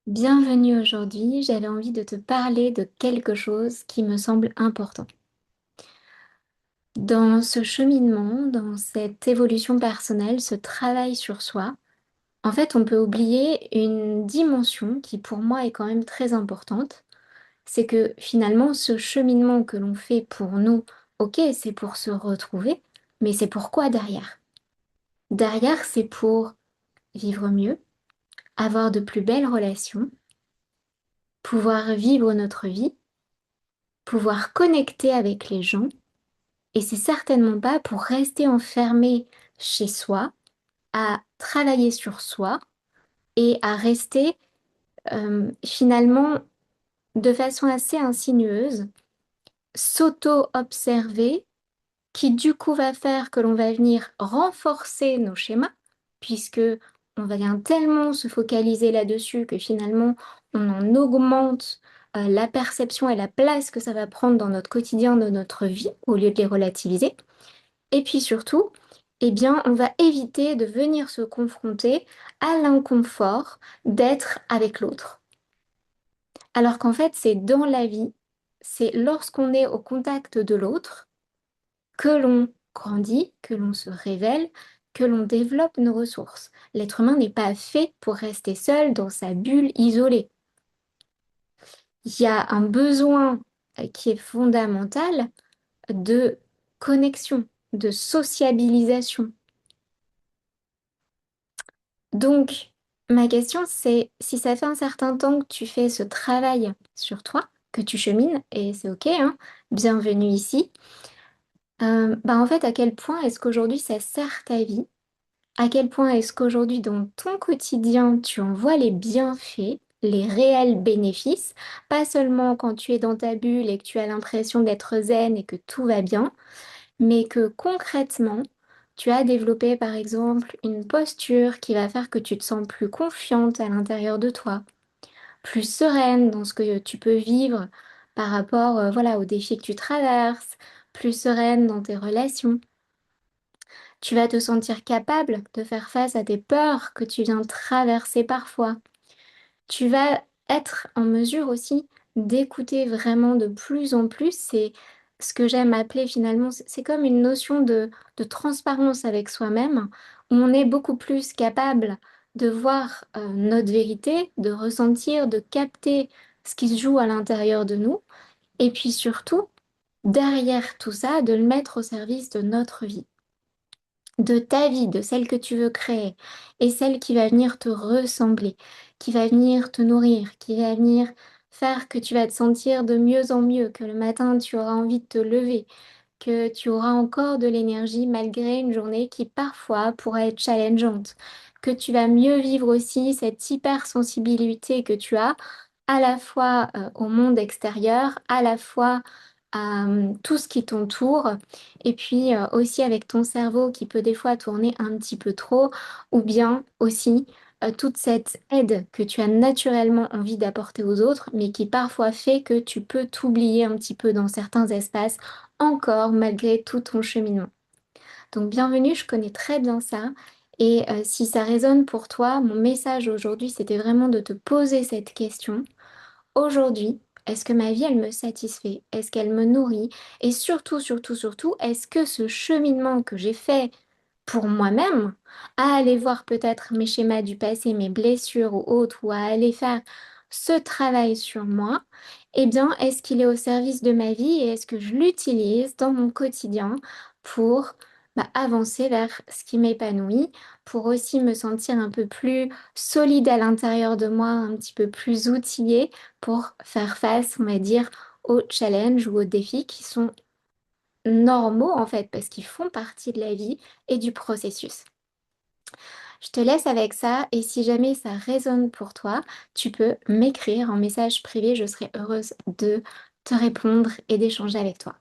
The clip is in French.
Bienvenue aujourd'hui, j'avais envie de te parler de quelque chose qui me semble important. Dans ce cheminement, dans cette évolution personnelle, ce travail sur soi, en fait, on peut oublier une dimension qui pour moi est quand même très importante. C'est que finalement, ce cheminement que l'on fait pour nous, ok, c'est pour se retrouver, mais c'est pourquoi derrière? Derrière, c'est pour vivre mieux, avoir de plus belles relations, pouvoir vivre notre vie, pouvoir connecter avec les gens. Et c'est certainement pas pour rester enfermé chez soi, à travailler sur soi et à rester finalement de façon assez insinueuse, s'auto-observer, qui du coup va faire que l'on va venir renforcer nos schémas, puisque on va bien tellement se focaliser là-dessus que finalement on en augmente la perception et la place que ça va prendre dans notre quotidien, dans notre vie, au lieu de les relativiser. Et puis surtout, eh bien, on va éviter de venir se confronter à l'inconfort d'être avec l'autre. Alors qu'en fait, c'est dans la vie, c'est lorsqu'on est au contact de l'autre que l'on grandit, que l'on se révèle, que l'on développe nos ressources. L'être humain n'est pas fait pour rester seul dans sa bulle isolée. Il y a un besoin qui est fondamental de connexion, de sociabilisation. Donc, ma question, c'est si ça fait un certain temps que tu fais ce travail sur toi, que tu chemines, et c'est OK, hein, bienvenue ici, bah en fait, à quel point est-ce qu'aujourd'hui ça sert ta vie? À quel point est-ce qu'aujourd'hui, dans ton quotidien, tu en vois les bienfaits, les réels bénéfices, pas seulement quand tu es dans ta bulle et que tu as l'impression d'être zen et que tout va bien, mais que concrètement, tu as développé par exemple une posture qui va faire que tu te sens plus confiante à l'intérieur de toi, plus sereine dans ce que tu peux vivre par rapport voilà, aux défis que tu traverses, plus sereine dans tes relations. Tu vas te sentir capable de faire face à tes peurs que tu viens traverser parfois. Tu vas être en mesure aussi d'écouter vraiment de plus en plus. C'est ce que j'aime appeler finalement, c'est comme une notion de transparence avec soi-même, où on est beaucoup plus capable de voir notre vérité, de ressentir, de capter ce qui se joue à l'intérieur de nous, et puis surtout, derrière tout ça, de le mettre au service de notre vie, de ta vie, de celle que tu veux créer, et celle qui va venir te ressembler, qui va venir te nourrir, qui va venir faire que tu vas te sentir de mieux en mieux, que le matin tu auras envie de te lever, que tu auras encore de l'énergie malgré une journée qui parfois pourrait être challengeante, que tu vas mieux vivre aussi cette hypersensibilité que tu as à la fois au monde extérieur, à la fois à tout ce qui t'entoure, et puis aussi avec ton cerveau qui peut des fois tourner un petit peu trop, ou bien aussi toute cette aide que tu as naturellement envie d'apporter aux autres, mais qui parfois fait que tu peux t'oublier un petit peu dans certains espaces encore malgré tout ton cheminement. Donc bienvenue, je connais très bien ça. Et si ça résonne pour toi, mon message aujourd'hui, c'était vraiment de te poser cette question. Aujourd'hui, est-ce que ma vie, elle me satisfait? Est-ce qu'elle me nourrit? Et surtout, surtout, surtout, est-ce que ce cheminement que j'ai fait pour moi-même, à aller voir peut-être mes schémas du passé, mes blessures ou autres, ou à aller faire ce travail sur moi, eh bien, est-ce qu'il est au service de ma vie et est-ce que je l'utilise dans mon quotidien pour avancer vers ce qui m'épanouit, pour aussi me sentir un peu plus solide à l'intérieur de moi, un petit peu plus outillée pour faire face, on va dire, aux challenges ou aux défis qui sont normaux en fait, parce qu'ils font partie de la vie et du processus. Je te laisse avec ça et si jamais ça résonne pour toi, tu peux m'écrire en message privé, je serai heureuse de te répondre et d'échanger avec toi.